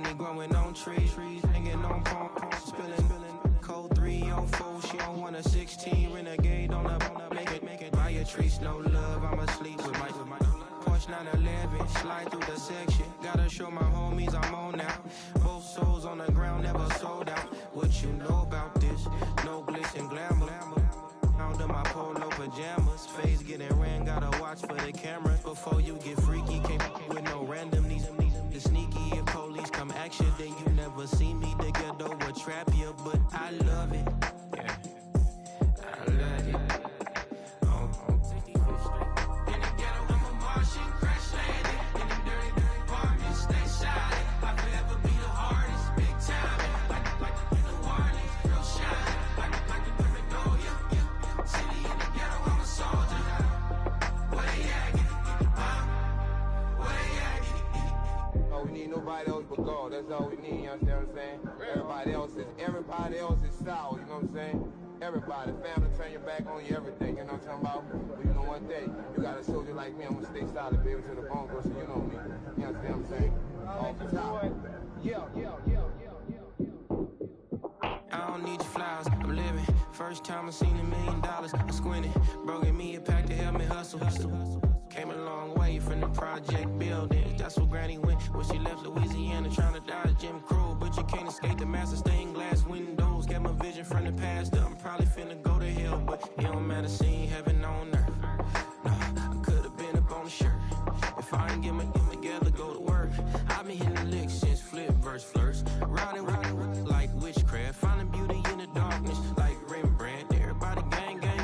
money growing on trees, hanging on palm, spilling. Code 304, she don't want a 16, renegade on a make it. Buy a trees, no love, I'm asleep with my Porsche 911, slide through the section. Gotta show my homies I'm on now. Both souls on the ground, never sold out. What you know about this? No glitz and glamour. Under my polo pajamas, face getting ran, gotta watch for the cameras. Before you get freaky, can't with no randomness. The sneaky, if police come action, then you never see me. The ghetto will trap you, but I love it. Yeah, I love it. In the ghetto, I'm a Martian, crash landing. In the dirty apartment, stay shining. I forever be the hardest, big time. Like the Warnings, real shine. Like the perfect goal, yeah. City in the ghetto, I'm a soldier. Where they at? Where they at? Oh, we need nobody else but God. That's all we need, you understand what I'm saying? Everybody else is sour, you know what I'm saying? Everybody, family, turn your back on you, everything, you know what I'm talking about? But you know one day, you got a soldier like me, I'm gonna stay solid, baby, to the bone, so you know me. You understand what I'm saying? Off the top. I don't need your flowers, I'm living. First time I seen $1 million, I squinted. Broke me a pack to help me hustle. Came a long way from the project buildings. That's where Granny went when she left Louisiana, trying to dodge Jim Crow. But you can't escape the master stained glass windows. Got my vision from the past, I'm probably finna go to hell, but it don't matter, seeing heaven on earth. No, I could've been up on the shirt. If I ain't get my together, go to work. I've been hitting the licks since flip verse first. Riding like witchcraft, finding beauty in the darkness like Rembrandt. Everybody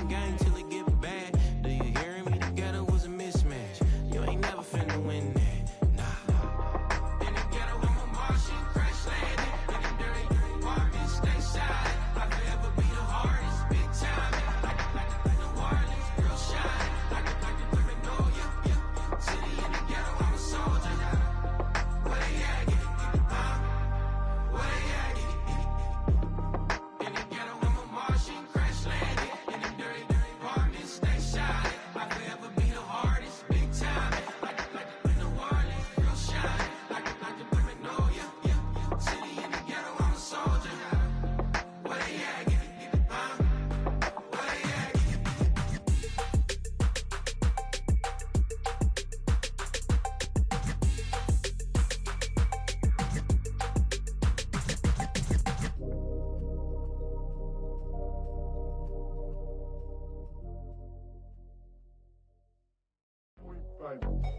gang till it get bad. Do you hear me? Together was a mismatch. You ain't never finna win that. Nah. In the ghetto, I'm a Martian, crash landing. In the dirty apartment, stay silent. I forever be the hardest, big time. Like the Warnings, real shine. Like the perfect goal, yeah. City in the ghetto, I'm a soldier. Where they at? Where they at? In the ghetto, I'm a Martian, crash landing. In the dirty apartment, stay silent. I forever be the hardest, big time. Like the Warnings, real shine. Like the perfect goal, yeah. City in the ghetto, I'm a soldier. Where they at? Where they at?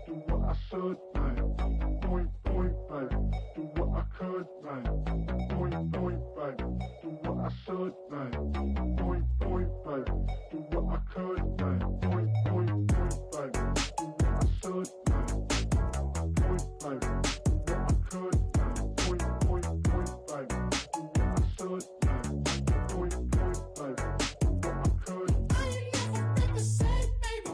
Do what I should, like. Point, baby. Do what I could, like. Point, baby. Do what I should, like. Point, baby. Do what I could, like. Point, baby. Do what I should, like. Point, baby. Do what I could, like. Point, baby. Do what I should, like. Point, baby. Do what I could. I ain't never been the same, baby.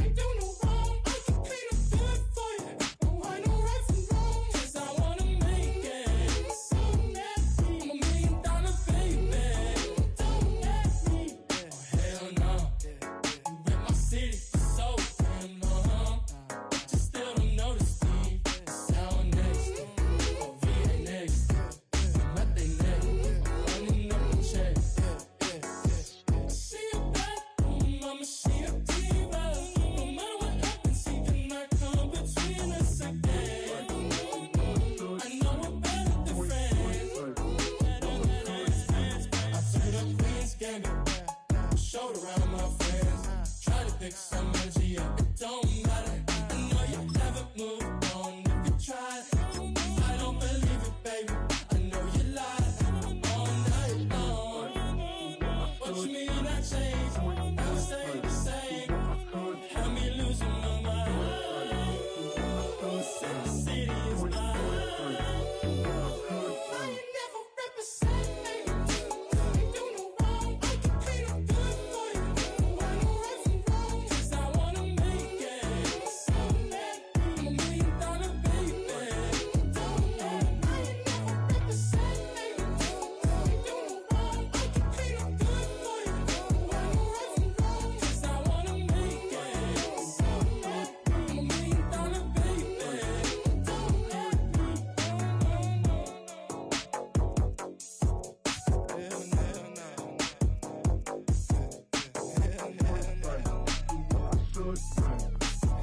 Ain't do no wrong. I can be the good for you. Don't want no right from wrong. 'Cause I wanna make it. So nasty. I'm $1 million baby. Don't let me. Oh hell no. You read my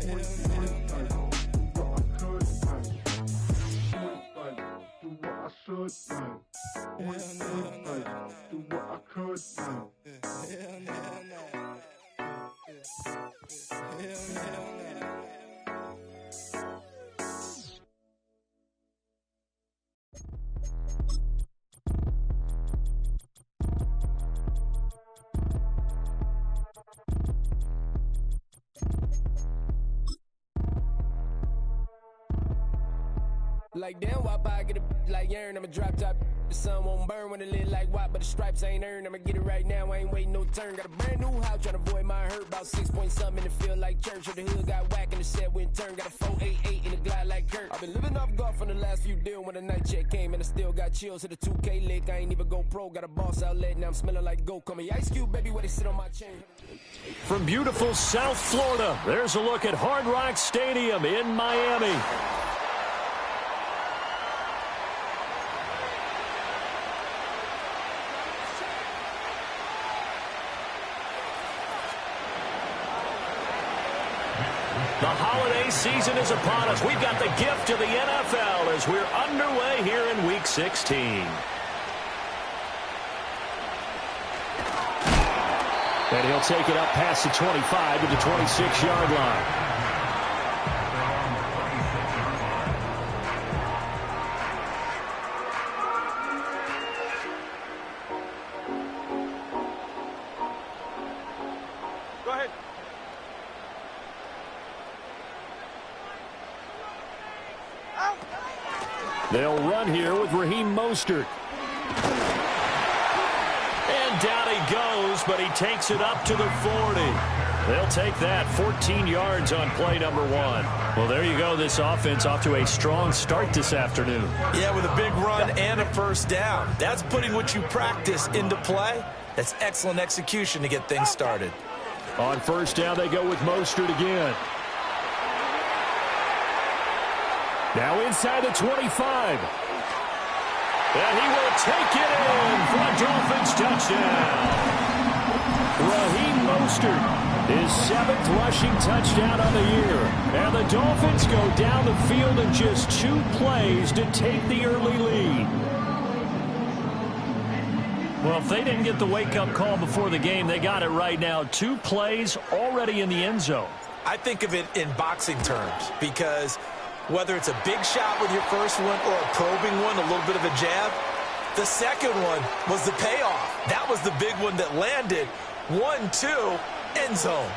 Point blank, do what I could like. Point blank, do what I should like. Point blank, do what I could like. Like damn, why I get a like urn? I'ma drop top. The sun won't burn when it lit like white, but the stripes ain't earned. I'ma get it right now, I ain't waiting no turn. Got a brand new house, tryna avoid my hurt. About 6 point something in the field like church. Or the hood got whack and the set went turn. Got a 488 in the glide like Kurt. I've been living off golf on the last few deals. When the night check came and I still got chills to the 2K lick. I ain't even go pro, got a boss outlet, now I'm smelling like goat. Call me Ice Cube, baby, where they sit on my chain. From beautiful South Florida, there's a look at Hard Rock Stadium in Miami. The holiday season is upon us. We've got the gift of the NFL as we're underway here in Week 16. And he'll take it up past the 25 to the 26-yard line. Go ahead. They'll run here with Raheem Mostert. And down he goes, but he takes it up to the 40. They'll take that 14 yards on play number 1. Well, there you go. This offense off to a strong start this afternoon. Yeah, with a big run and a first down. That's putting what you practice into play. That's excellent execution to get things started. On first down, they go with Mostert again. Now inside the 25. And he will take it in for a Dolphins touchdown. Raheem Mostert, his 7th rushing touchdown on the year. And the Dolphins go down the field in just 2 plays to take the early lead. Well, if they didn't get the wake-up call before the game, they got it right now. 2 plays already in the end zone. I think of it in boxing terms because whether it's a big shot with your first one or a probing one, a little bit of a jab, the second one was the payoff. That was the big one that landed. 1-2, end zone.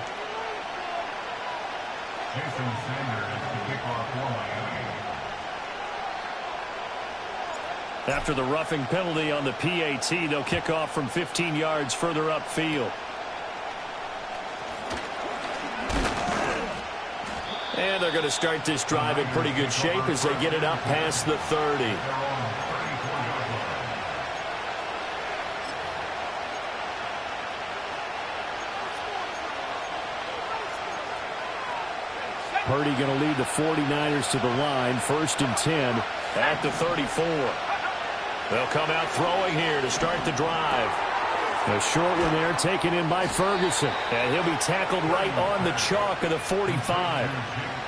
After the roughing penalty on the PAT, they'll kick off from 15 yards further upfield. And they're going to start this drive in pretty good shape as they get it up past the 30. Purdy going to lead the 49ers to the line, 1st and 10 at the 34. They'll come out throwing here to start the drive. A short one there taken in by Ferguson. And he'll be tackled right on the chalk of the 45.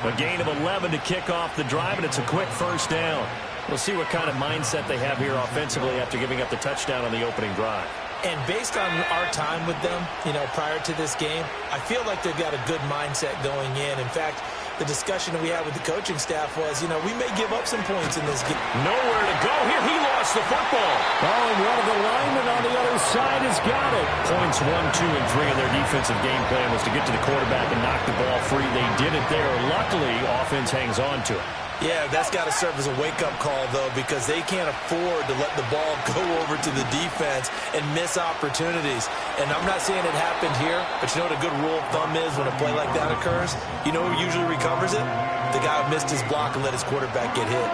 A gain of 11 to kick off the drive, and it's a quick first down. We'll see what kind of mindset they have here offensively after giving up the touchdown on the opening drive. And based on our time with them, prior to this game, I feel like they've got a good mindset going in. In fact, the discussion that we had with the coaching staff was, we may give up some points in this game. Nowhere to go here. He lost the football. Oh, and one of the linemen on the other side has got it. Points 1, 2, and 3 in their defensive game plan was to get to the quarterback and knock the ball free. They did it there. Luckily, offense hangs on to it. Yeah, that's got to serve as a wake-up call, though, because they can't afford to let the ball go over to the defense and miss opportunities. And I'm not saying it happened here, but you know what a good rule of thumb is when a play like that occurs? You know who usually recovers it? The guy who missed his block and let his quarterback get hit.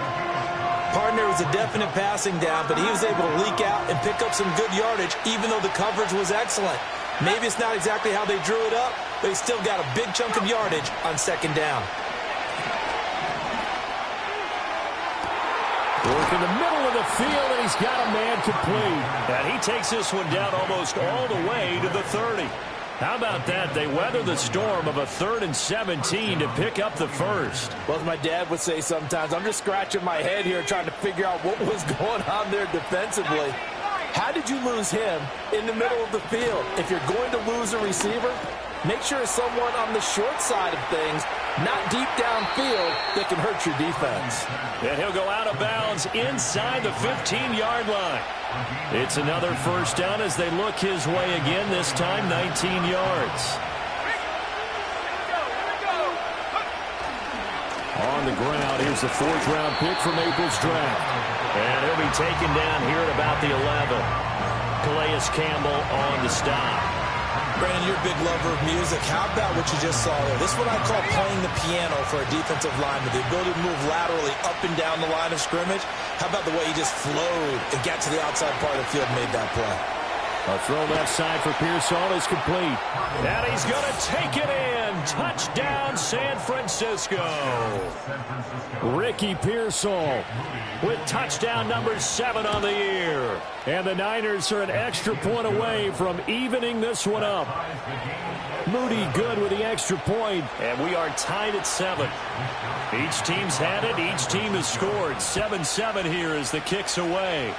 Partner was a definite passing down, but he was able to leak out and pick up some good yardage, even though the coverage was excellent. Maybe it's not exactly how they drew it up, but he still got a big chunk of yardage on 2nd down. Work in the middle of the field, and he's got a man complete. And he takes this one down almost all the way to the 30. How about that? They weather the storm of a 3rd and 17 to pick up the first. Well, as my dad would say sometimes, I'm just scratching my head here trying to figure out what was going on there defensively. How did you lose him in the middle of the field? If you're going to lose a receiver, make sure it's someone on the short side of things, not deep downfield, that can hurt your defense. And he'll go out of bounds inside the 15-yard line. It's another first down as they look his way again, this time 19 yards. On the ground, here's the 4th-round pick from April's draft. And he'll be taken down here at about the 11. Calais Campbell on the stop. Brandon, you're a big lover of music. How about what you just saw there? This is what I call playing the piano for a defensive lineman. The ability to move laterally up and down the line of scrimmage. How about the way he just flowed and got to the outside part of the field and made that play? A throw left side for Pearsall is complete. And he's going to take it in. Touchdown, San Francisco. Ricky Pearsall with touchdown number 7 on the year. And the Niners are an extra point away from evening this one up. Moody good with the extra point. And we are tied at 7. Each team's had it. Each team has scored. 7-7 here as the kick's away.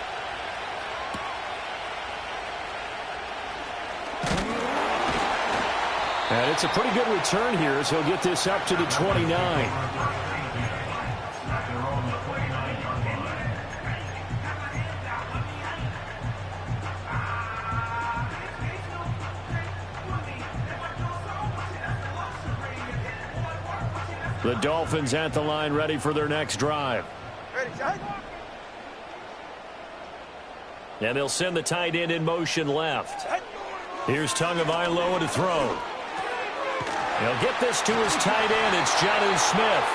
And it's a pretty good return here as he'll get this up to the 29. The Dolphins at the line ready for their next drive. And they'll send the tight end in motion left. Here's Tagovailoa to throw. He'll get this to his tight end. It's Jonnu Smith.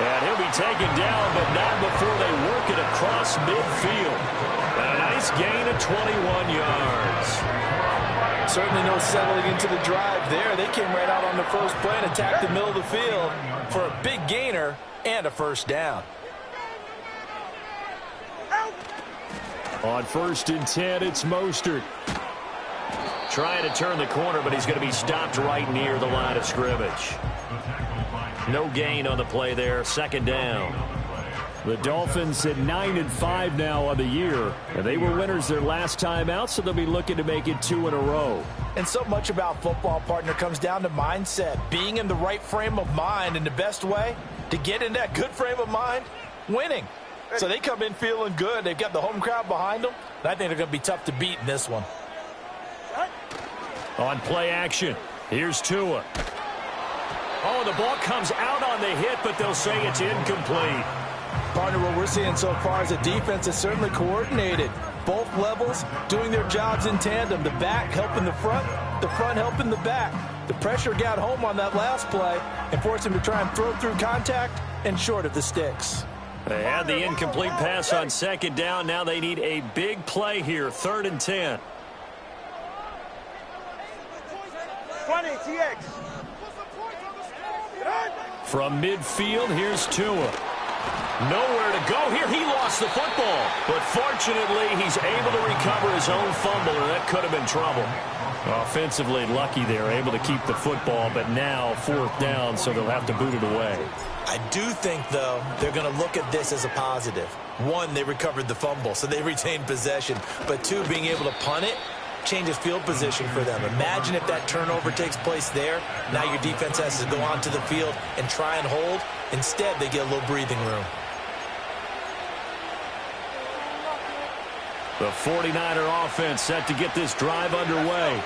And he'll be taken down, but not before they work it across midfield. And a nice gain of 21 yards. Certainly no settling into the drive there. They came right out on the first play and attacked the middle of the field for a big gainer and a first down. On 1st and 10, it's Mostert. Trying to turn the corner, but he's going to be stopped right near the line of scrimmage. No gain on the play there. 2nd down. The Dolphins at 9-5 now on the year. And they were winners their last time out, so they'll be looking to make it 2 in a row. And so much about football, partner, comes down to mindset. Being in the right frame of mind, and the best way to get in that good frame of mind, winning. So they come in feeling good. They've got the home crowd behind them. And I think they're going to be tough to beat in this one. On play action, here's Tua. Oh, the ball comes out on the hit, but they'll say it's incomplete. Partner, what we're seeing so far is a defense is certainly coordinated. Both levels doing their jobs in tandem. The back helping the front helping the back. The pressure got home on that last play and forced him to try and throw through contact and short of the sticks. They had the incomplete pass on 2nd down. Now they need a big play here, 3rd and 10. 20, TX. From midfield, here's Tua. Nowhere to go here. He lost the football. But fortunately, he's able to recover his own fumble, and that could have been trouble. Offensively lucky there, able to keep the football, but now 4th down, so they'll have to boot it away. I do think, though, they're going to look at this as a positive. 1, they recovered the fumble, so they retained possession. But 2, being able to punt it changes field position for them. Imagine if that turnover takes place there. Now your defense has to go onto the field and try and hold. Instead, they get a little breathing room. The 49er offense set to get this drive underway.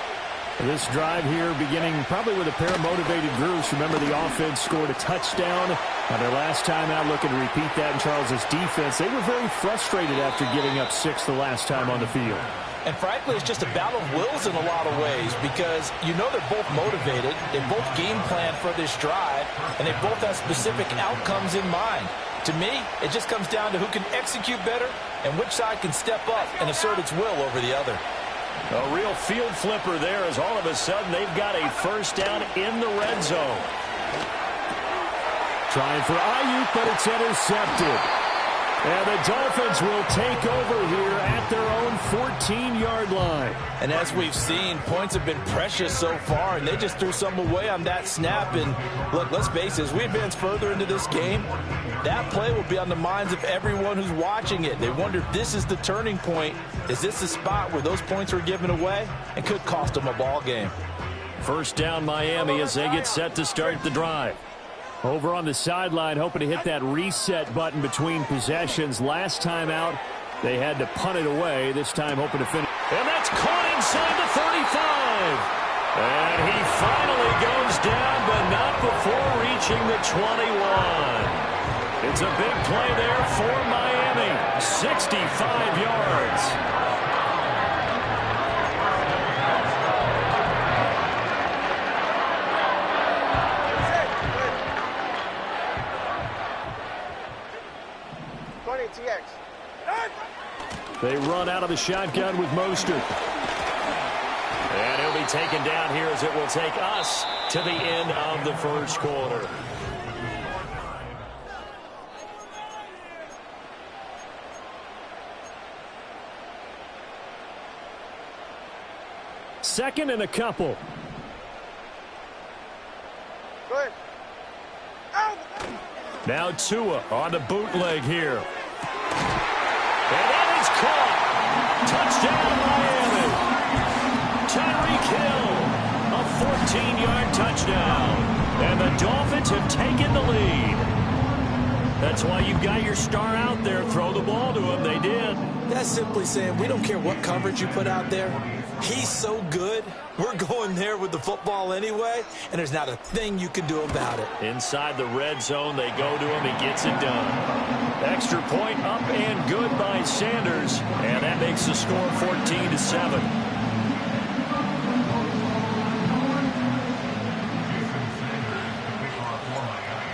This drive here beginning probably with a pair of motivated groups. Remember, the offense scored a touchdown on their last time out. Looking to repeat that in Charles's defense. They were very frustrated after giving up 6 the last time on the field. And frankly, it's just a battle of wills in a lot of ways because you know they're both motivated. They both game plan for this drive, and they both have specific outcomes in mind. To me, it just comes down to who can execute better and which side can step up and assert its will over the other. A real field flipper there as all of a sudden they've got a first down in the red zone. Trying for Ayuk, but it's intercepted. And the Dolphins will take over here at their own 14-yard line. And as we've seen, points have been precious so far, and they just threw something away on that snap. And look, let's face it, as we advance further into this game, that play will be on the minds of everyone who's watching it. They wonder if this is the turning point. Is this the spot where those points were given away? It could cost them a ball game. First down, Miami, as they get set to start the drive. Over on the sideline, hoping to hit that reset button between possessions. Last time out, they had to punt it away. This time, hoping to finish. And that's caught inside the 35. And he finally goes down, but not before reaching the 21. It's a big play there for Miami. 65 yards. They run out of the shotgun with Mostert. And he'll be taken down here as it will take us to the end of the first quarter. Second and a couple. Good. Now Tua on the bootleg here. And that is caught. Touchdown, Miami. Tyreek Hill, a 14-yard touchdown. And the Dolphins have taken the lead. That's why you've got your star out there. Throw the ball to him. They did. That's simply saying we don't care what coverage you put out there. He's so good. We're going there with the football anyway, and there's not a thing you can do about it. Inside the red zone, they go to him. He gets it done. Extra point up and good by Sanders, and that makes the score 14-7.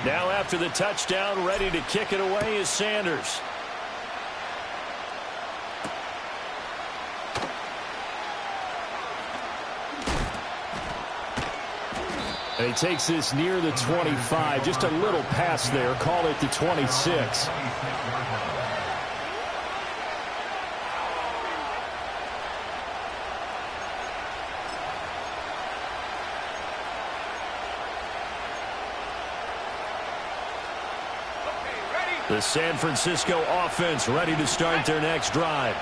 Now after the touchdown, ready to kick it away is Sanders. And he takes this near the 25. Just a little pass there. Call it the 26. The San Francisco offense ready to start their next drive.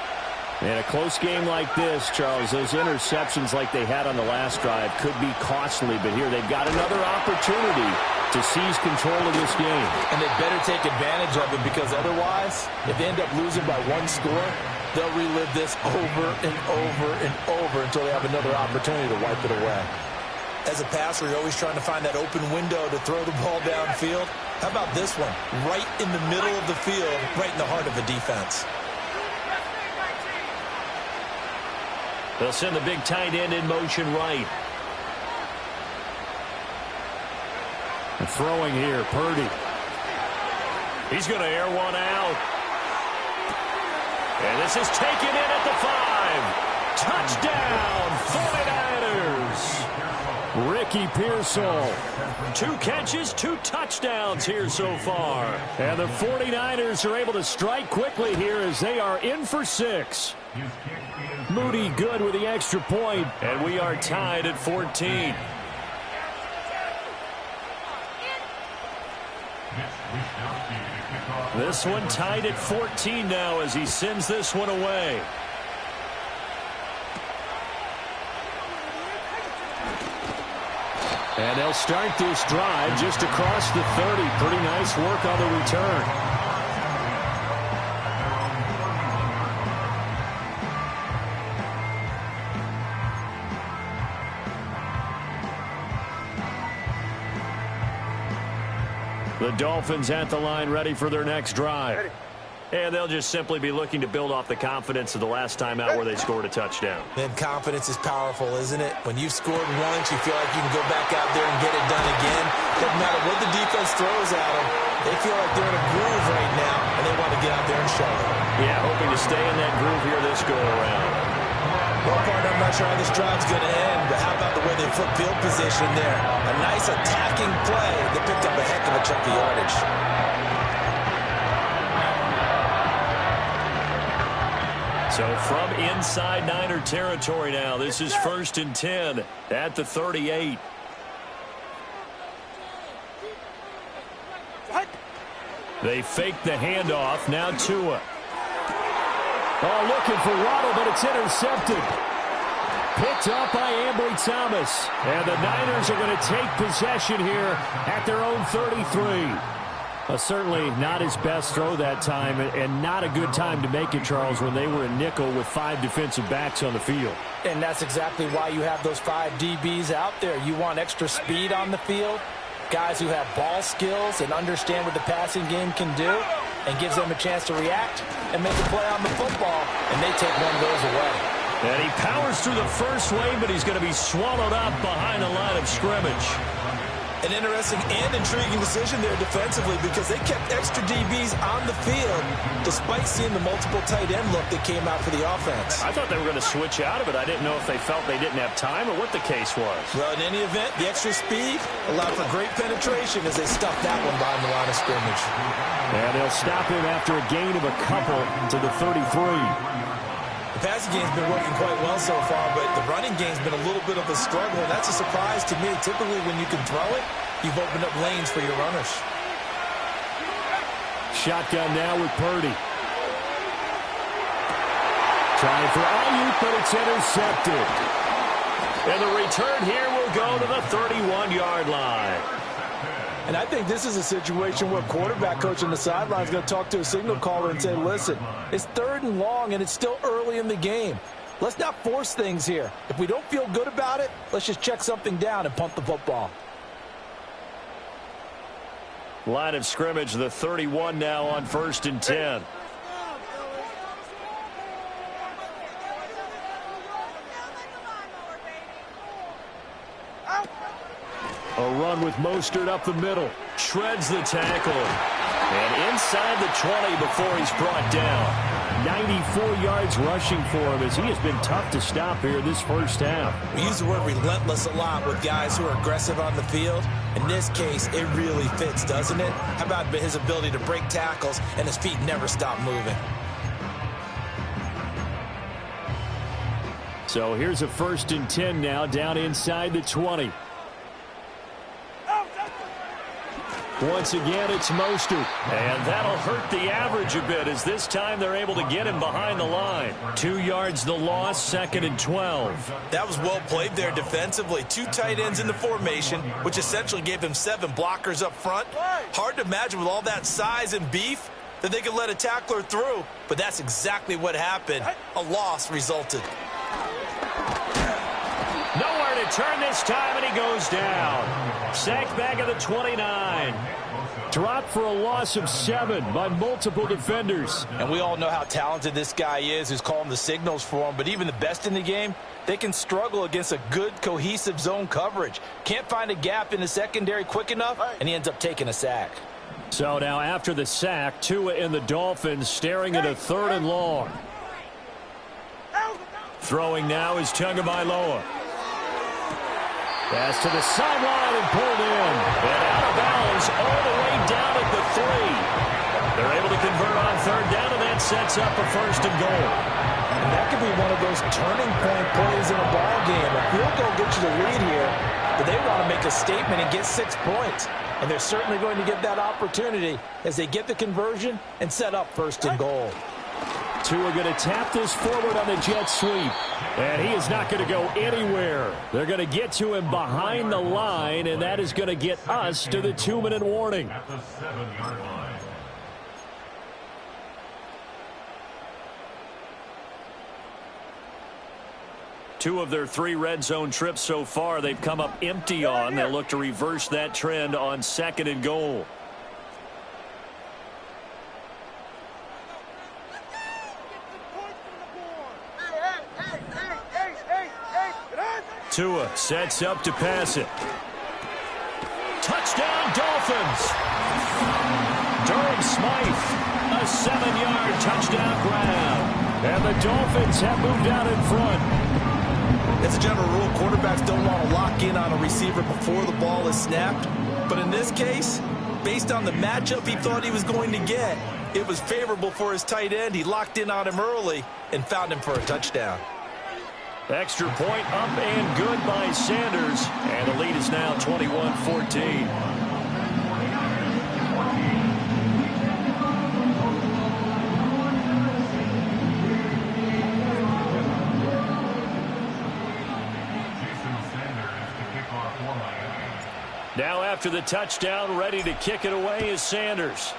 In a close game like this, Charles, those interceptions like they had on the last drive could be costly, but here they've got another opportunity to seize control of this game. And they better take advantage of it, because otherwise, if they end up losing by one score, they'll relive this over and over and over until they have another opportunity to wipe it away. As a passer, you're always trying to find that open window to throw the ball downfield. How about this one? Right in the middle of the field, right in the heart of the defense. They'll send the big tight end in motion right. And throwing here, Purdy. He's going to air one out. And this is taken in at the 5. Touchdown, 49ers. Ricky Pearsall. 2 catches, 2 touchdowns here so far. And the 49ers are able to strike quickly here as they are in for 6. Moody good with the extra point, and we are tied at 14. This one tied at 14 now as he sends this one away. And they'll start this drive just across the 30. Pretty nice work on the return. The Dolphins at the line, ready for their next drive. And they'll just simply be looking to build off the confidence of the last time out where they scored a touchdown. And confidence is powerful, isn't it? When you've scored once, you feel like you can go back out there and get it done again. Doesn't matter what the defense throws at them. They feel like they're in a groove right now, and they want to get out there and show it. Yeah, hoping to stay in that groove here this go-around. Well, partner, I'm not sure how this drive's going to end, but how about the way they flip field position there? A nice attacking play that picked up a heck of a chunk of yardage. So from inside Niner territory now, this is 1st and 10 at the 38. They fake the handoff. Now Tua. Oh, looking for Waddle, but it's intercepted. Picked up by Ambry Thomas. And the Niners are going to take possession here at their own 33. Certainly not his best throw that time, and not a good time to make it, Charles, when they were in nickel with 5 defensive backs on the field. And that's exactly why you have those 5 DBs out there. You want extra speed on the field, guys who have ball skills and understand what the passing game can do, and gives them a chance to react and make a play on the football, and they take one of those away. And he powers through the first wave, but he's going to be swallowed up behind the line of scrimmage. An interesting and intriguing decision there defensively, because they kept extra DBs on the field despite seeing the multiple tight end look that came out for the offense. I thought they were going to switch out of it. I didn't know if they felt they didn't have time or what the case was. Well, in any event, the extra speed allowed for great penetration as they stuffed that one behind the line of scrimmage. And they'll stop him after a gain of a couple to the 33. The passing game's been working quite well so far, but the running game's been a little bit of a struggle, and that's a surprise to me. Typically, when you can throw it, you've opened up lanes for your runners. Shotgun now with Purdy. Trying for Ayuk, but it's intercepted. And the return here will go to the 31-yard line. And I think this is a situation where quarterback coach on the sideline is going to talk to a signal caller and say, listen, it's 3rd and long, and it's still early in the game. Let's not force things here. If we don't feel good about it, let's just check something down and punt the football. Line of scrimmage, the 31 now on 1st and 10. A run with Mostert up the middle. Shreds the tackle. And inside the 20 before he's brought down. 94 yards rushing for him as he has been tough to stop here this first half. We use the word relentless a lot with guys who are aggressive on the field. In this case, it really fits, doesn't it? How about his ability to break tackles and his feet never stop moving? So here's a 1st and 10 now down inside the 20. Once again, it's Mostert. And that'll hurt the average a bit as this time they're able to get him behind the line. 2 yards the loss, 2nd and 12. That was well played there defensively. 2 tight ends in the formation, which essentially gave them 7 blockers up front. Hard to imagine with all that size and beef that they could let a tackler through, but that's exactly what happened. A loss resulted. Nowhere to turn this time, and he goes down. Sacked back at the 29. Dropped for a loss of 7 by multiple defenders. And we all know how talented this guy is who's calling the signals for him, but even the best in the game, they can struggle against a good, cohesive zone coverage. Can't find a gap in the secondary quick enough, and he ends up taking a sack. So now after the sack, Tua and the Dolphins staring at a 3rd and long. Throwing now is Tagovailoa. Pass to the sideline and pulled in. And out of bounds all the way down at the 3. They're able to convert on 3rd down, and that sets up a 1st and goal. And that could be one of those turning point plays in a ball game. A field goal gets you the lead here, but they want to make a statement and get 6 points. And they're certainly going to get that opportunity as they get the conversion and set up 1st and goal. Tua going to tap this forward on the jet sweep. And he is not going to go anywhere. They're going to get to him behind the line, and that is going to get us to the 2-minute warning. At the 7-yard line. Two of their 3 red zone trips so far, they've come up empty on. They'll look to reverse that trend on 2nd and goal. Tua sets up to pass it. Touchdown, Dolphins! Durham Smythe, a 7-yard touchdown grab. And the Dolphins have moved out in front. As a general rule, quarterbacks don't want to lock in on a receiver before the ball is snapped. But in this case, based on the matchup he thought he was going to get, It was favorable for his tight end. He locked in on him early and found him for a touchdown. Extra point up and good by Sanders. And the lead is now 21-14. Now after the touchdown, ready to kick it away is Sanders.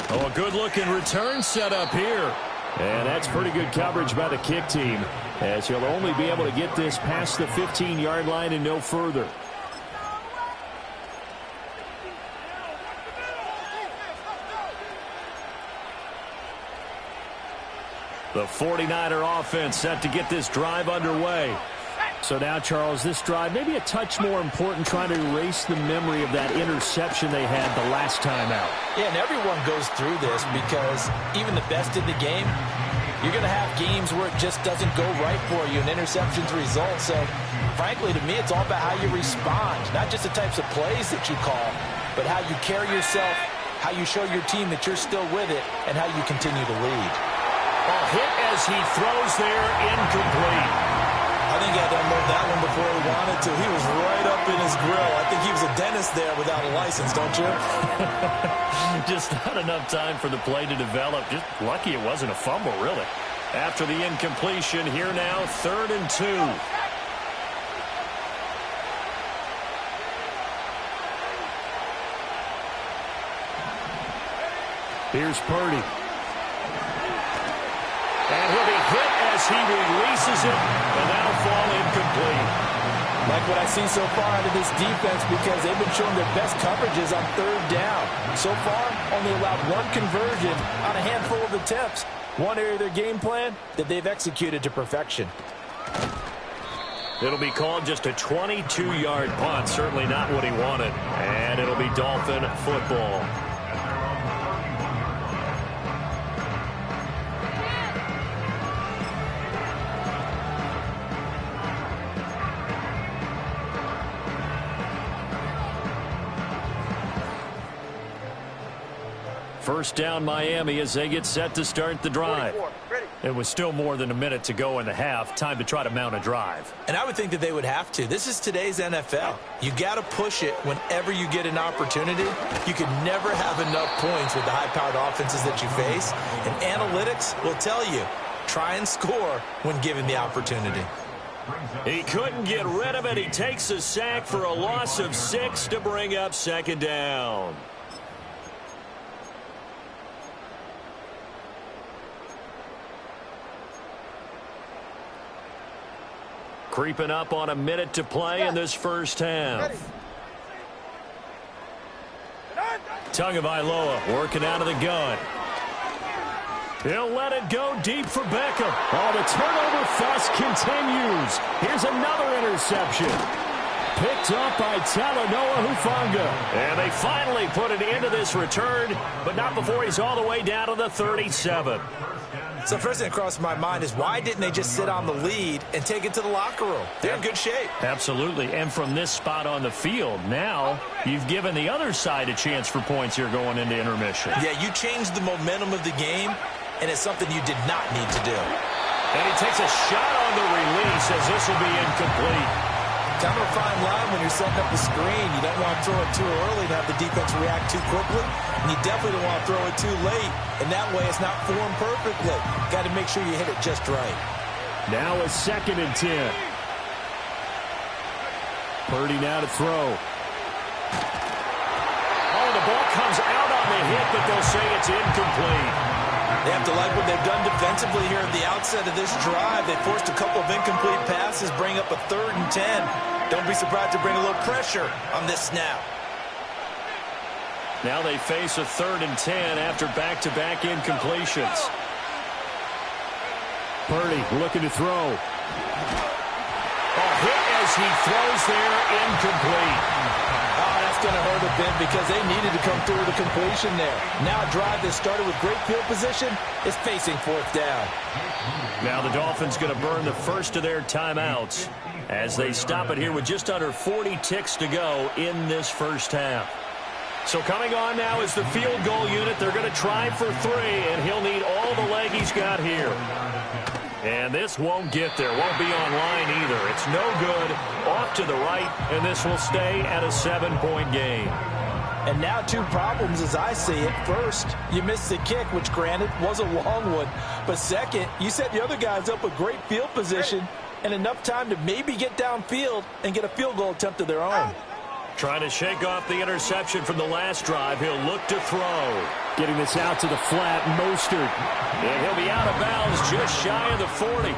Oh, a good-looking return set up here. And that's pretty good coverage by the kick team, as he'll only be able to get this past the 15-yard line and no further. The 49er offense set to get this drive underway. So now, Charles, this drive maybe a touch more important, trying to erase the memory of that interception they had the last time out. Yeah, and everyone goes through this because even the best in the game, you're going to have games where it just doesn't go right for you and interceptions result. So, frankly, to me, it's all about how you respond, not just the types of plays that you call, but how you carry yourself, how you show your team that you're still with it, and how you continue to lead. A hit as he throws there, incomplete. I think he had to unload that one before he wanted to. He was right up in his grill. I think he was a dentist there without a license, don't you? Just not enough time for the play to develop. Just lucky it wasn't a fumble, really. After the incompletion, here now, 3rd and 2. Here's Purdy. And he'll be hit as he releases it, and that'll fall incomplete. Like what I've seen so far out of this defense, because they've been showing their best coverages on 3rd down. So far, only allowed 1 conversion on a handful of attempts. One area of their game plan that they've executed to perfection. It'll be called just a 22-yard punt. Certainly not what he wanted. And it'll be Dolphin football. First down, Miami, as they get set to start the drive. It was still more than a minute to go in the half. Time to try to mount a drive. And I would think that they would have to. This is today's NFL. You got to push it whenever you get an opportunity. You can never have enough points with the high-powered offenses that you face. And analytics will tell you, try and score when given the opportunity. He couldn't get rid of it. He takes a sack for a loss of 6 to bring up 2nd down. Creeping up on a minute to play in this first half. Tagovailoa working out of the gun. He'll let it go deep for Beckham. Oh, the turnover fuss continues. Here's another interception. Picked up by Talanoa Hufanga. And they finally put an end to this return, but not before he's all the way down to the 37. So first thing that crossed my mind is, why didn't they just sit on the lead and take it to the locker room? They're in good shape. Absolutely. And from this spot on the field, now you've given the other side a chance for points here going into intermission. Yeah, you changed the momentum of the game, and it's something you did not need to do. And he takes a shot on the release as this will be incomplete. Kind of a fine line when you're setting up the screen. You don't want to throw it too early to have the defense react too quickly, and you definitely don't want to throw it too late, and that way it's not formed perfectly. Got to make sure you hit it just right. Now a 2nd and 10. Purdy now to throw. Oh, the ball comes out on the hit, but they'll say it's incomplete. They have to like what they've done defensively here at the outset of this drive. They forced a couple of incomplete passes, bring up a 3rd and 10. Don't be surprised to bring a little pressure on this snap. Now they face a 3rd and 10 after back-to-back incompletions. Purdy looking to throw. A hit as he throws there, incomplete. Oh, that's going to hurt a bit because they needed to come through with a completion there. Now a drive that started with great field position is facing fourth down. Now the Dolphins going to burn the first of their timeouts as they stop it here with just under 40 ticks to go in this first half. So coming on now is the field goal unit. They're going to try for 3, and he'll need all the leg he's got here. And this won't get there. Won't be online either. It's no good. Off to the right, and this will stay at a 7-point game. And now 2 problems as I see it. First, you missed the kick, which granted was a long one. But second, you set the other guys up with great field position and enough time to maybe get downfield and get a field goal attempt of their own. Trying to shake off the interception from the last drive. He'll look to throw. Getting this out to the flat, Mostert. And he'll be out of bounds just shy of the 40.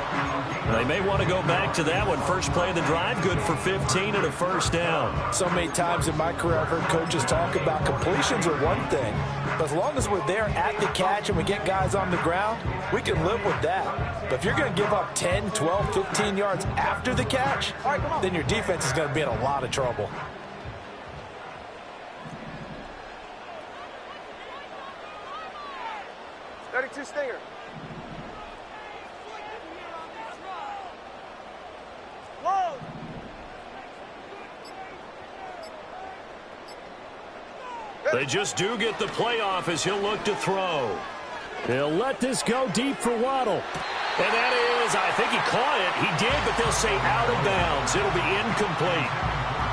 They may want to go back to that one. First play of the drive, good for 15 and a first down. So many times in my career I've heard coaches talk about completions are one thing. But as long as we're there at the catch and we get guys on the ground, we can live with that. But if you're going to give up 10, 12, 15 yards after the catch, then your defense is going to be in a lot of trouble. Stinger. They just do get the playoff as he'll look to throw. They'll let this go deep for Waddle. And that is, I think he caught it. He did, but they'll say out of bounds. It'll be incomplete.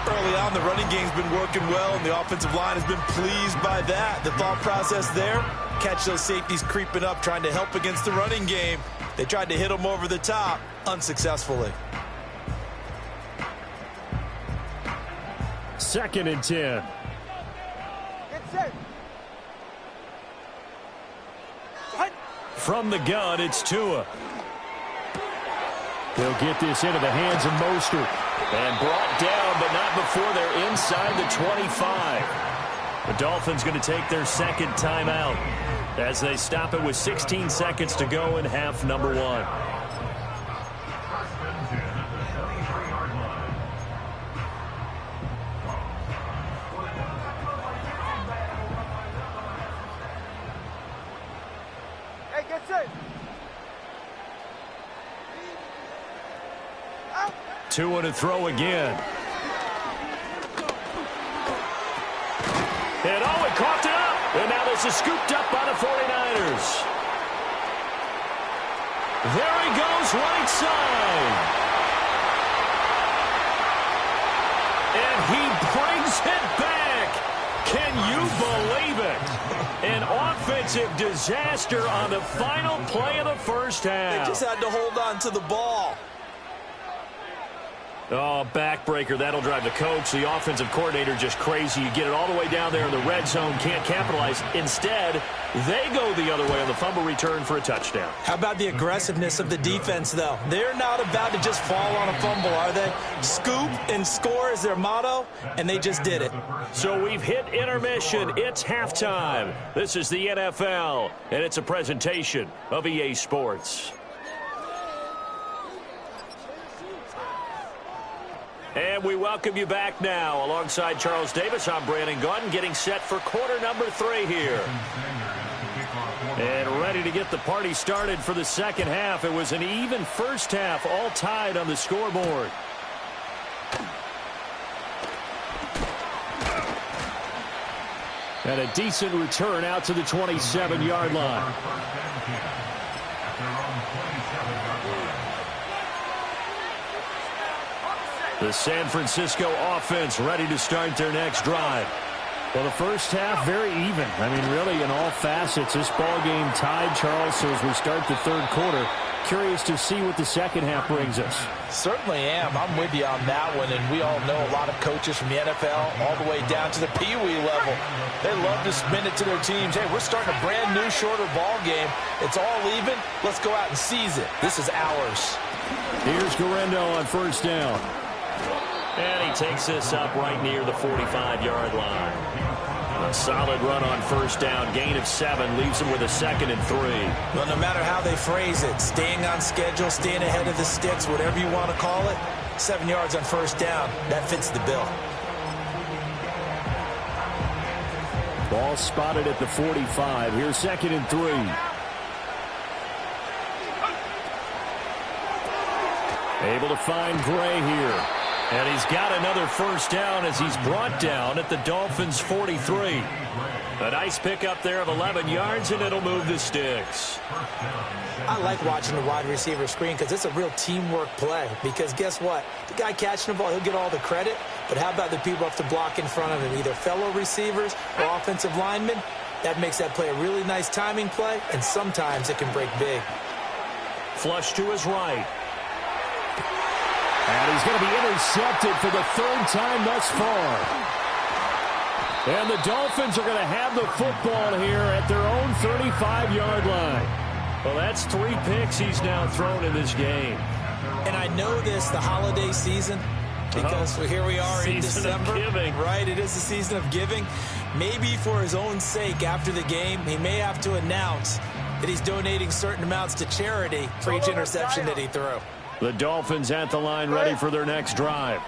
Early on, the running game's been working well, and the offensive line has been pleased by that. The thought process there, catch those safeties creeping up, trying to help against the running game. They tried to hit them over the top, unsuccessfully. 2nd and 10. Get set. From the gun, it's Tua. They'll get this into the hands of Mostert. And brought down, but not before they're inside the 25. The Dolphins going to take their second timeout as they stop it with 16 seconds to go in half number 1. Hey, get set. Tua to throw again. And oh, he coughed it up. And now this is scooped up by the 49ers. There he goes, right side. And he brings it back. Can you believe it? An offensive disaster on the final play of the first half. They just had to hold on to the ball. Oh, backbreaker. That'll drive the coach, the offensive coordinator, just crazy. You get it all the way down there in the red zone, can't capitalize. Instead, they go the other way on the fumble return for a touchdown. How about the aggressiveness of the defense, though? They're not about to just fall on a fumble, are they? Scoop and score is their motto, and they just did it. So we've hit intermission. It's halftime. This is the NFL, and it's a presentation of EA Sports. And we welcome you back now. Alongside Charles Davis, I'm Brandon Gunn, getting set for quarter number 3 here. And ready to get the party started for the second half. It was an even first half, all tied on the scoreboard. And a decent return out to the 27-yard line. The San Francisco offense ready to start their next drive. Well, the first half, very even. I mean, really, in all facets, this ball game tied, Charles. So as we start the third quarter, curious to see what the second half brings us. Certainly am. I'm with you on that one. And we all know a lot of coaches from the NFL all the way down to the Pee Wee level. They love to spin it to their teams. Hey, we're starting a brand new, shorter ball game. It's all even. Let's go out and seize it. This is ours. Here's Garendo on first down. And he takes this up right near the 45-yard line. A solid run on first down. Gain of 7 leaves him with a 2nd and 3. Well, no matter how they phrase it, staying on schedule, staying ahead of the sticks, whatever you want to call it, 7 yards on first down, that fits the bill. Ball spotted at the 45. Here's 2nd and 3. Able to find Gray here. And he's got another first down as he's brought down at the Dolphins' 43. A nice pickup there of 11 yards, and it'll move the sticks. I like watching the wide receiver screen because it's a real teamwork play. Because guess what? The guy catching the ball, he'll get all the credit. But how about the people have to block in front of him, either fellow receivers or offensive linemen? That makes that play a really nice timing play, and sometimes it can break big. Flush to his right. And he's going to be intercepted for the 3rd time thus far. And the Dolphins are going to have the football here at their own 35-yard line. Well, that's 3 picks he's now thrown in this game. And I know this, the holiday season, because here we are in December. Right, it is the season of giving. Maybe for his own sake after the game, he may have to announce that he's donating certain amounts to charity for each interception that he threw. The Dolphins at the line ready for their next drive.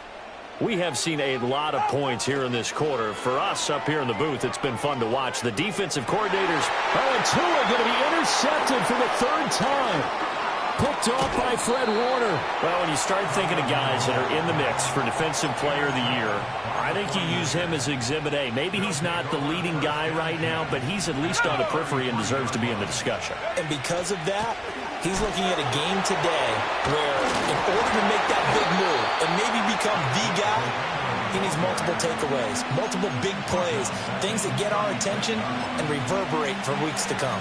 We have seen a lot of points here in this quarter. For us up here in the booth, it's been fun to watch. The defensive coordinators, and Tua going to be intercepted for the 3rd time. Picked off by Fred Warner. Well, when you start thinking of guys that are in the mix for Defensive Player of the Year, I think you use him as Exhibit A. Maybe he's not the leading guy right now, but he's at least on the periphery and deserves to be in the discussion. And because of that, he's looking at a game today where in order to make that big move and maybe become the guy, he needs multiple takeaways, multiple big plays, things that get our attention and reverberate for weeks to come.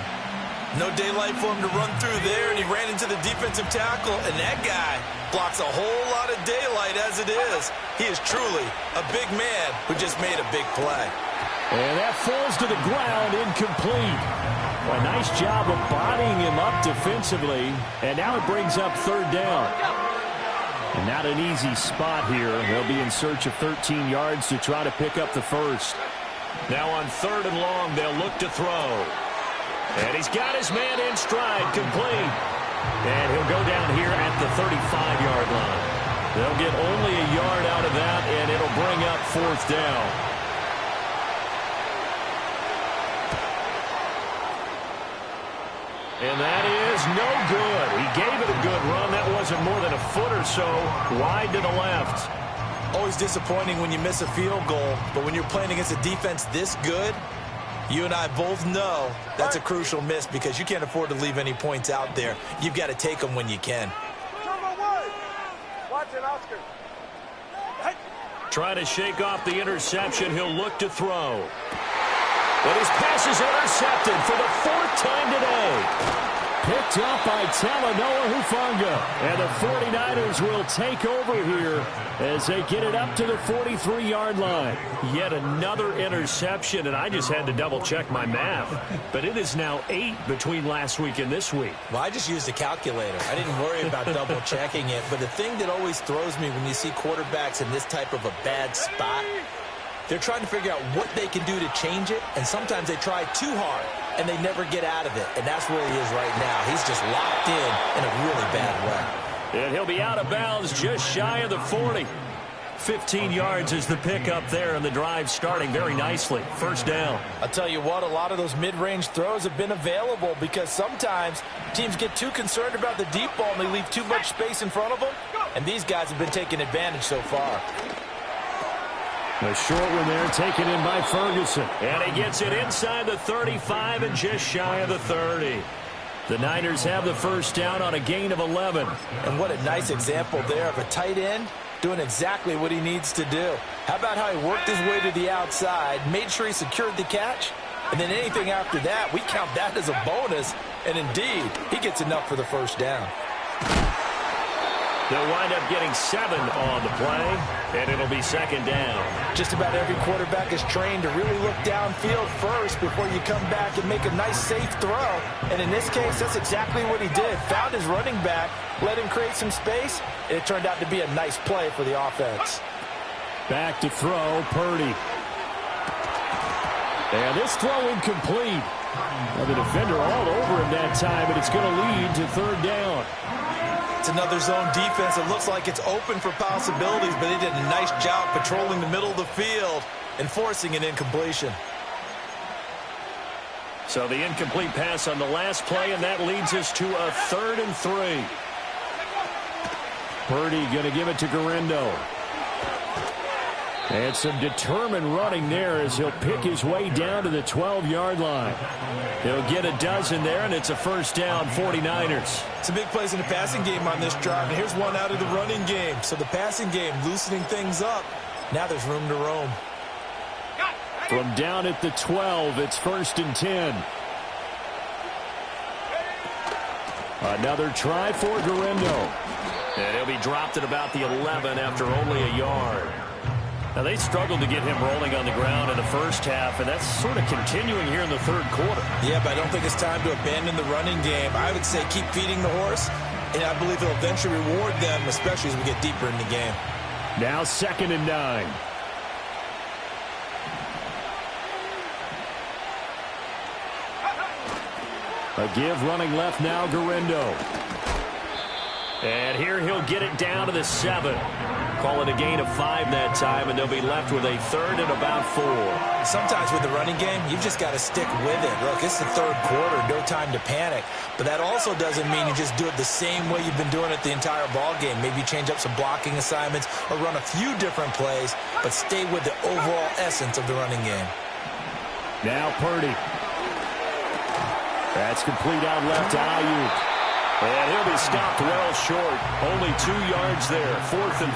No daylight for him to run through there, and he ran into the defensive tackle, and that guy blocks a whole lot of daylight as it is. He is truly a big man who just made a big play. And that falls to the ground, incomplete. A nice job of bodying him up defensively, and now it brings up 3rd down. And not an easy spot here. They'll be in search of 13 yards to try to pick up the 1st. Now on 3rd and long, they'll look to throw. And he's got his man in stride, complete. And he'll go down here at the 35-yard line. They'll get only a yard out of that, and it'll bring up 4th down. And that is no good. He gave it a good run. That wasn't more than a foot or so wide to the left. Always disappointing when you miss a field goal, but when you're playing against a defense this good, you and I both know that's a crucial miss because you can't afford to leave any points out there. You've got to take them when you can. Watch it, Oscar. Trying to shake off the interception. He'll look to throw. But his pass is intercepted for the 4th time today. Picked up by Talanoa Hufanga. And the 49ers will take over here as they get it up to the 43-yard line. Yet another interception, and I just had to double-check my math. But it is now 8 between last week and this week. Well, I just used a calculator. I didn't worry about double-checking it. But the thing that always throws me when you see quarterbacks in this type of a bad spot, they're trying to figure out what they can do to change it, and sometimes they try too hard, and they never get out of it. And that's where he is right now. He's just locked in a really bad way. And he'll be out of bounds just shy of the 40. 15 yards is the pickup there, and the drive starting very nicely. 1st down. I'll tell you what, a lot of those mid-range throws have been available because sometimes teams get too concerned about the deep ball and they leave too much space in front of them, and these guys have been taking advantage so far. A short one there taken in by Ferguson. And he gets it inside the 35 and just shy of the 30. The Niners have the 1st down on a gain of 11. And what a nice example there of a tight end doing exactly what he needs to do. How about how he worked his way to the outside, made sure he secured the catch, and then anything after that, we count that as a bonus. And indeed, he gets enough for the 1st down. They'll wind up getting 7 on the play, and it'll be 2nd down. Just about every quarterback is trained to really look downfield first before you come back and make a nice, safe throw. And in this case, that's exactly what he did. Found his running back, let him create some space, and it turned out to be a nice play for the offense. Back to throw, Purdy. And this throw incomplete. Now the defender all over him that time, but it's going to lead to 3rd down. It's another zone defense. It looks like it's open for possibilities, but they did a nice job patrolling the middle of the field and forcing an incompletion. So the incomplete pass on the last play, and that leads us to a 3rd and 3. Purdy going to give it to Guerrero. And some determined running there as he'll pick his way down to the 12-yard line. He'll get a dozen there, and it's a first down, 49ers. Some big plays in the passing game on this drive, and here's one out of the running game. So the passing game loosening things up. Now there's room to roam. From down at the 12, it's 1st and 10. Another try for Guerrero. And he'll be dropped at about the 11 after only a yard. Now, they struggled to get him rolling on the ground in the first half, and that's sort of continuing here in the 3rd quarter. Yeah, but I don't think it's time to abandon the running game. I would say keep feeding the horse, and I believe it'll eventually reward them, especially as we get deeper in the game. Now 2nd and 9. A give running left now, Guerrero. And here he'll get it down to the 7. Call it a gain of 5 that time, and they'll be left with a 3rd and about 4. Sometimes with the running game, you've just got to stick with it. Look, it's the 3rd quarter, no time to panic. But that also doesn't mean you just do it the same way you've been doing it the entire ball game. Maybe change up some blocking assignments or run a few different plays, but stay with the overall essence of the running game. Now Purdy. That's complete out left to Ayuk. And he'll be stopped well short. Only 2 yards there. 4th and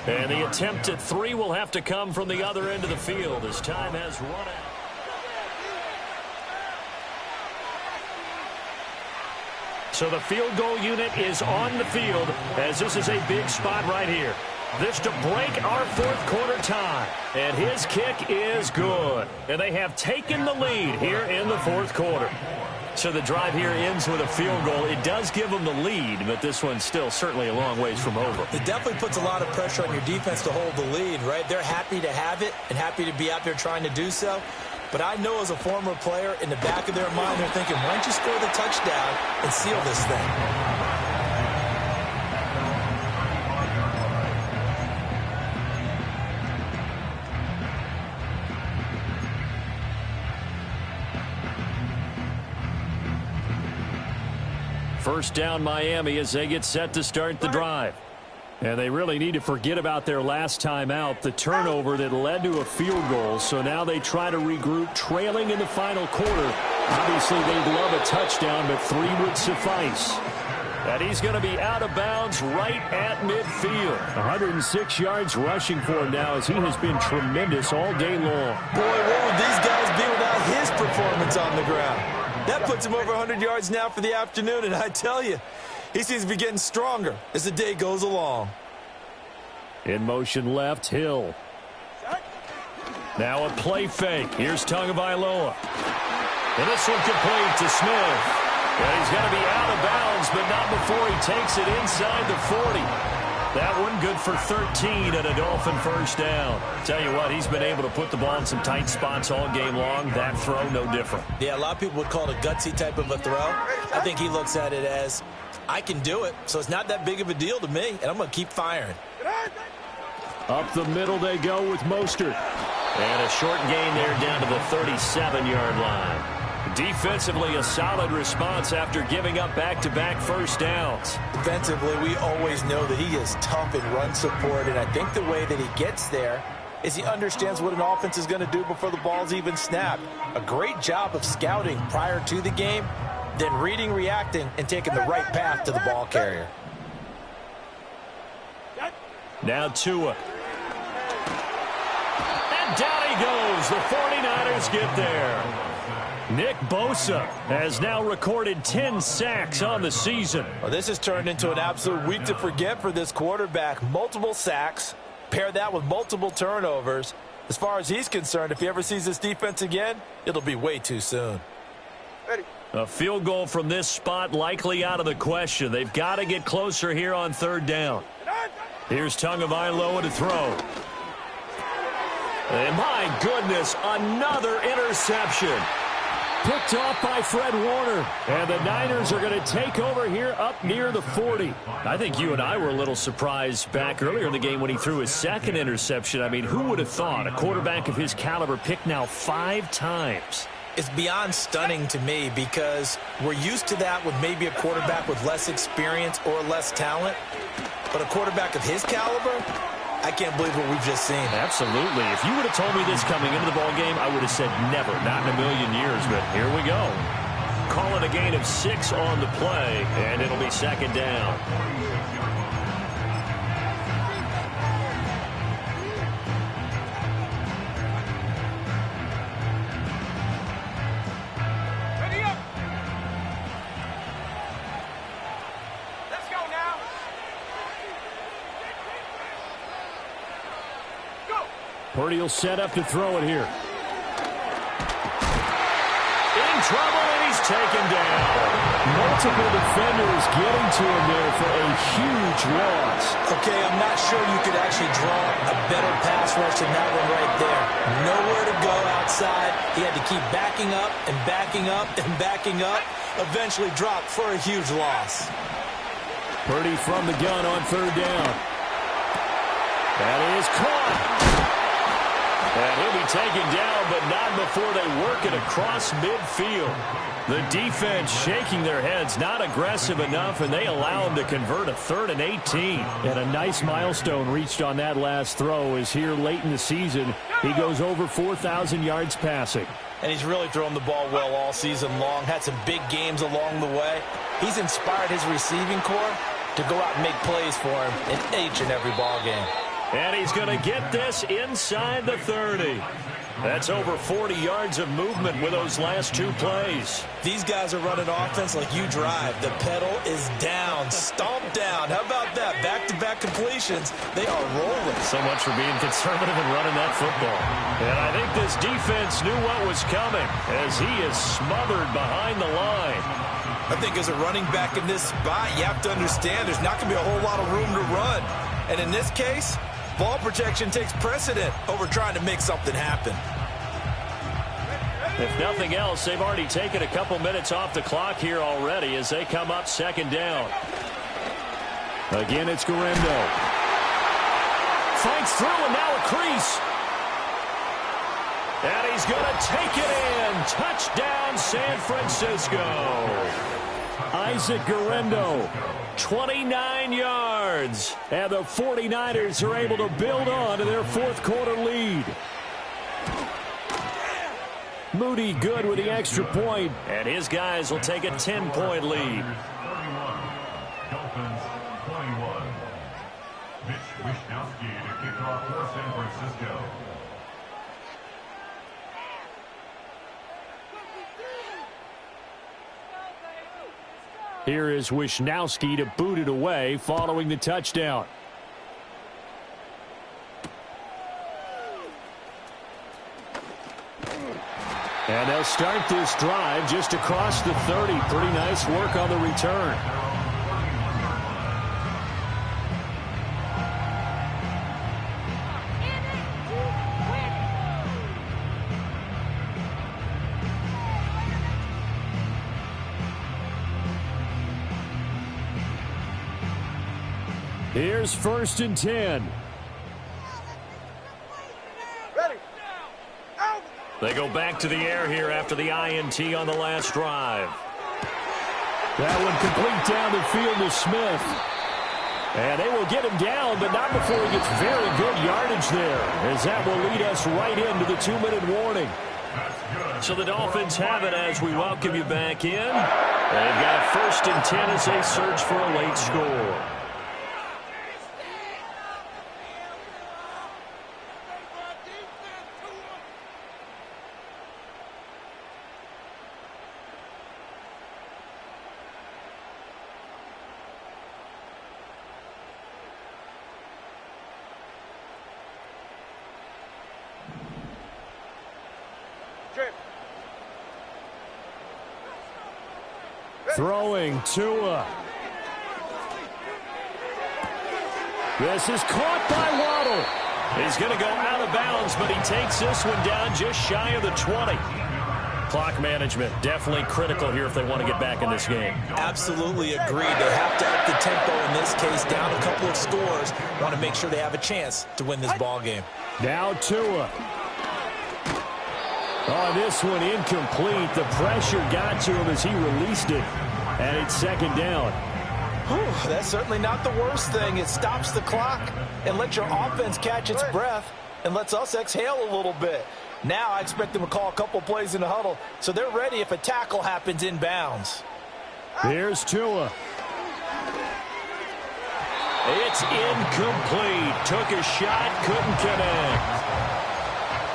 3. And the attempt at 3 will have to come from the other end of the field as time has run out. So the field goal unit is on the field as this is a big spot right here. This to break our 4th quarter tie. And his kick is good. And they have taken the lead here in the 4th quarter. So the drive here ends with a field goal. It does give them the lead, but this one's still certainly a long ways from over. It definitely puts a lot of pressure on your defense to hold the lead, right? They're happy to have it and happy to be out there trying to do so. But I know as a former player, in the back of their mind, they're thinking, why don't you score the touchdown and seal this thing? First down Miami as they get set to start the drive. And they really need to forget about their last time out, the turnover that led to a field goal. So now they try to regroup, trailing in the final quarter. Obviously, they'd love a touchdown, but 3 would suffice. And he's going to be out of bounds right at midfield. 106 yards rushing for him now as he has been tremendous all day long. Boy, what would these guys be without his performance on the ground? That puts him over 100 yards now for the afternoon, and I tell you, he seems to be getting stronger as the day goes along. In motion left, Hill. Now a play fake. Here's Tagovailoa. And this one complete to Smith. And he's going to be out of bounds, but not before he takes it inside the 40. That one good for 13 and a Dolphin first down. Tell you what, he's been able to put the ball in some tight spots all game long. That throw, no different. Yeah, a lot of people would call it a gutsy type of a throw. I think he looks at it as, I can do it, so it's not that big of a deal to me, and I'm going to keep firing. Up the middle they go with Mostert. And a short gain there down to the 37-yard line. Defensively, a solid response after giving up back-to-back first downs. Defensively, we always know that he is tough in run support, and I think the way that he gets there is he understands what an offense is going to do before the ball's even snapped. A great job of scouting prior to the game, then reading, reacting, and taking the right path to the ball carrier. Now Tua. And down he goes. The 49ers get there. Nick Bosa has now recorded 10 sacks on the season. Well, this has turned into an absolute week to forget for this quarterback. Multiple sacks, pair that with multiple turnovers. As far as he's concerned, if he ever sees this defense again, it'll be way too soon. Ready. A field goal from this spot likely out of the question. They've got to get closer here on 3rd down. Here's Tagovailoa to throw. And my goodness, another interception. Picked off by Fred Warner. And the Niners are going to take over here up near the 40. I think you and I were a little surprised back earlier in the game when he threw his second interception. I mean, who would have thought a quarterback of his caliber picked now 5 times? It's beyond stunning to me because we're used to that with maybe a quarterback with less experience or less talent. But a quarterback of his caliber, I can't believe what we've just seen. Absolutely. If you would have told me this coming into the ballgame, I would have said never, not in a million years. But here we go. Call it a gain of 6 on the play, and it'll be second down. Purdy will set up to throw it here. In trouble, and he's taken down. Multiple defenders getting to him there for a huge loss. Okay, I'm not sure you could actually draw a better pass rush than that one right there. Nowhere to go outside. He had to keep backing up and backing up and backing up. Eventually dropped for a huge loss. Purdy from the gun on third down. That is caught. And he'll be taken down, but not before they work it across midfield. The defense shaking their heads, not aggressive enough, and they allow him to convert a 3rd and 18. And a nice milestone reached on that last throw is here late in the season. He goes over 4,000 yards passing. And he's really thrown the ball well all season long. Had some big games along the way. He's inspired his receiving corps to go out and make plays for him in each and every ball game. And he's going to get this inside the 30. That's over 40 yards of movement with those last 2 plays. These guys are running offense like you drive. The pedal is down, stomped down. How about that? Back-to-back completions. They are rolling. So much for being conservative and running that football. And I think this defense knew what was coming as he is smothered behind the line. I think as a running back in this spot, you have to understand there's not going to be a whole lot of room to run. And in this case, ball protection takes precedent over trying to make something happen. If nothing else, they've already taken a couple minutes off the clock here already as they come up second down. Again, it's Garendo. Fights through, and now a crease. And he's going to take it in. Touchdown, San Francisco. Isaac Garendo, 29 yards. And the 49ers are able to build on to their 4th quarter lead. Moody good with the extra point, and his guys will take a 10-point lead. 31, Dolphins 21. Mitch Wishnowsky to kick off for San Francisco. Here is Wishnowsky to boot it away following the touchdown. And they'll start this drive just across the 30. Pretty nice work on the return. Here's 1st and 10. Ready. Out. They go back to the air here after the INT on the last drive. That one complete down the field to Smith. And they will get him down, but not before he gets very good yardage there, as that will lead us right into the 2-minute warning. So the Dolphins have it as we welcome you back in. They've got 1st and 10 as they search for a late score. Throwing Tua. This is caught by Waddle. He's going to go out of bounds, but he takes this one down just shy of the 20. Clock management, definitely critical here if they want to get back in this game. Absolutely agreed. They have to up the tempo in this case, down a couple of scores. Want to make sure they have a chance to win this ball game. Now Tua. Oh, this one incomplete. The pressure got to him as he released it. And it's second down. Whew, that's certainly not the worst thing. It stops the clock and lets your offense catch its breath and lets us exhale a little bit. Now I expect them to call a couple plays in the huddle so they're ready if a tackle happens inbounds. Here's Tua. It's incomplete. Took a shot, couldn't connect.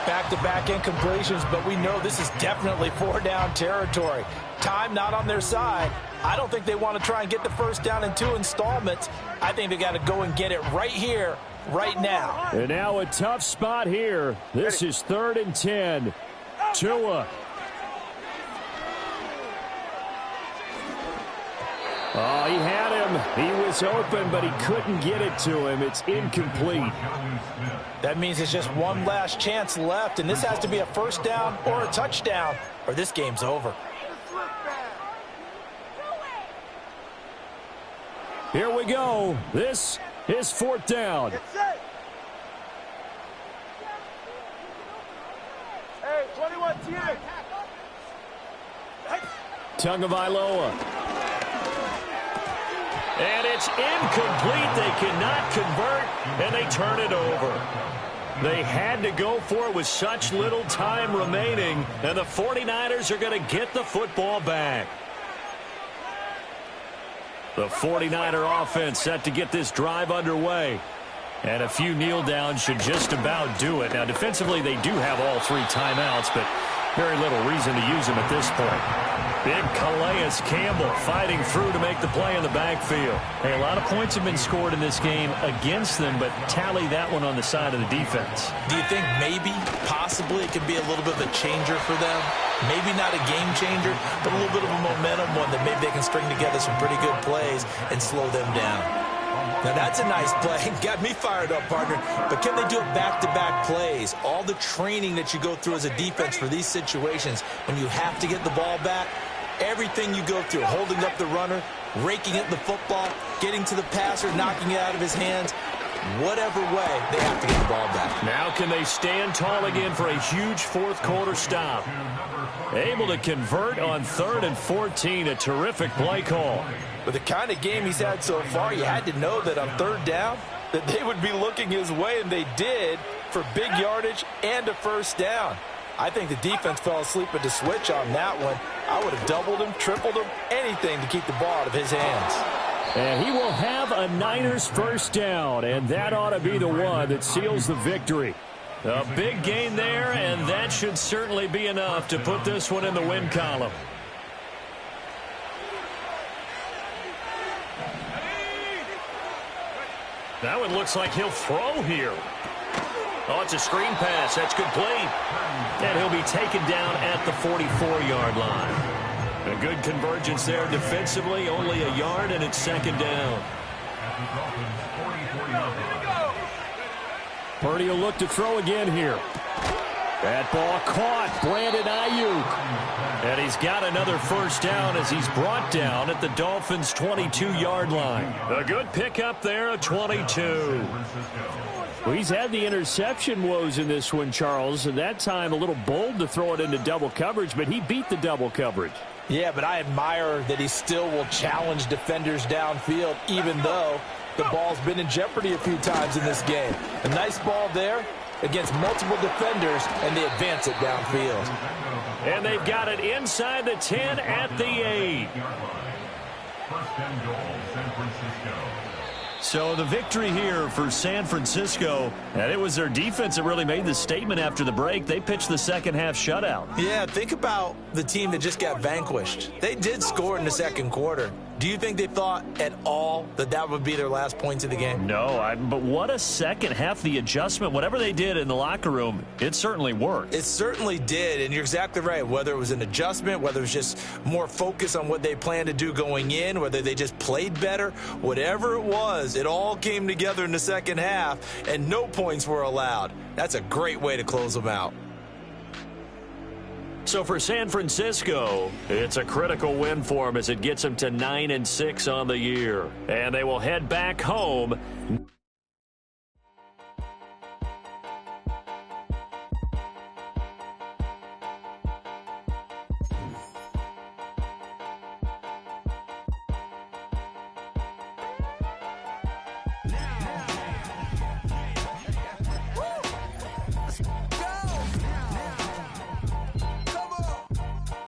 Back-to-back incompletions, but we know this is definitely four-down territory. Time not on their side. I don't think they want to try and get the first down in 2 installments. I think they got to go and get it right here, right now. And now a tough spot here. This is 3rd and 10. Tua. Oh, he had him. He was open, but he couldn't get it to him. It's incomplete. That means it's just one last chance left, and this has to be a first down or a touchdown, or this game's over. Here we go. This is 4th down. Hey, 21 TX. Tagovailoa. And it's incomplete. They cannot convert, and they turn it over. They had to go for it with such little time remaining, and the 49ers are going to get the football back. The 49er offense set to get this drive underway. And a few kneel downs should just about do it. Now, defensively, they do have all 3 timeouts, but very little reason to use them at this point. Big Calais Campbell fighting through to make the play in the backfield. Hey, a lot of points have been scored in this game against them, but tally that one on the side of the defense. Do you think maybe, possibly, it could be a little bit of a changer for them? Maybe not a game changer, but a little bit of a momentum one that maybe they can string together some pretty good plays and slow them down. Now, that's a nice play. Got me fired up, partner. But can they do it back-to-back plays? All the training that you go through as a defense for these situations, when you have to get the ball back, everything you go through, holding up the runner, raking at the football, getting to the passer, knocking it out of his hands, whatever way, they have to get the ball back. Now can they stand tall again for a huge 4th quarter stop? Able to convert on 3rd and 14, a terrific play call. With the kind of game he's had so far, you had to know that on 3rd down, that they would be looking his way, and they did, for big yardage and a first down. I think the defense fell asleep at the switch on that one. I would have doubled him, tripled him, anything to keep the ball out of his hands. And he will have a Niners first down, and that ought to be the one that seals the victory. A big gain there, and that should certainly be enough to put this one in the win column. That one looks like he'll throw here. Oh, it's a screen pass. That's complete. And he'll be taken down at the 44-yard line. A good convergence there defensively, only a yard, and it's 2nd down. Purdy will look to throw again here. That ball caught. Brandon Ayuk. And he's got another first down as he's brought down at the Dolphins' 22-yard line. A good pickup there, a 22. Well, he's had the interception woes in this one, Charles, and that time a little bold to throw it into double coverage, but he beat the double coverage. Yeah, but I admire that he still will challenge defenders downfield, even though the ball's been in jeopardy a few times in this game. A nice ball there against multiple defenders, and they advance it downfield. And they've got it inside the 10 at the 8. First and goal, San Francisco. So the victory here for San Francisco, and it was their defense that really made the statement after the break. They pitched the second half shutout. Yeah, think about the team that just got vanquished. They did score in the second quarter. Do you think they thought at all that that would be their last points of the game? No, but what a second half. The adjustment, whatever they did in the locker room, it certainly worked. It certainly did, and you're exactly right. Whether it was an adjustment, whether it was just more focus on what they planned to do going in, whether they just played better, whatever it was, it all came together in the second half, and no points were allowed. That's a great way to close them out. So for San Francisco, it's a critical win for them as it gets them to 9-6 on the year. And they will head back home.